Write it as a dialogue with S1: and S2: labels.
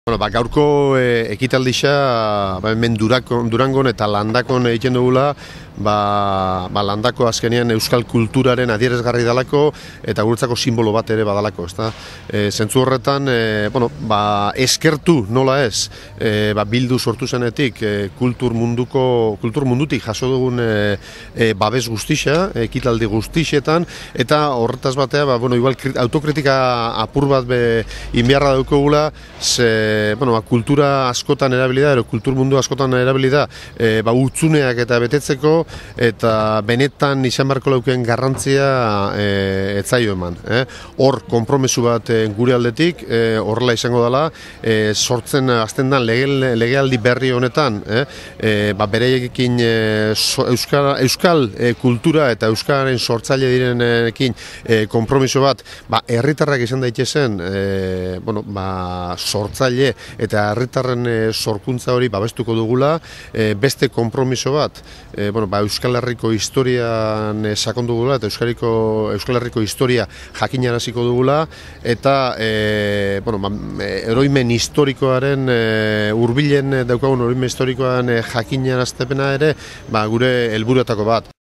S1: Gaurko ekitaldixa hemen Durangon eta Landakon egiten dugula, Landako azkenean euskal kulturaren adierazgarri dalako eta guretzako simbolo bat ere badalako, ezta? Zentzu horretan, eskertu nola ez, bildu sortu zenetik kultur mundutik jaso dugun babes guztixa, ekitaldi guztixetan, eta horretaz batea, igual autokritika apur bat inbiarra daukagula, kultura askotan erabilida, kultur mundu askotan erabilida, utzuneak eta betetzeko, eta benetan izan beharko leuken garrantzia etzaio eman. Hor, konpromesu bat gure aldetik, horrela izango dela, sortzen azten den legealdi berri honetan, bereekin euskal kultura eta euskararen sortzaile direnekin konpromiso bat, herritarrak izan daitezen sortzaile eta herritarren sorkuntza hori babestuko dugula, beste konpromiso bat, Euskal Herriko historian sakondu dugula eta Euskal Herriko historia jakinaraziko dugula, eta oroimen historikoaren hurbilen daukagun oroimen historikoaren jakinaraztepena ere gure helburuetako bat.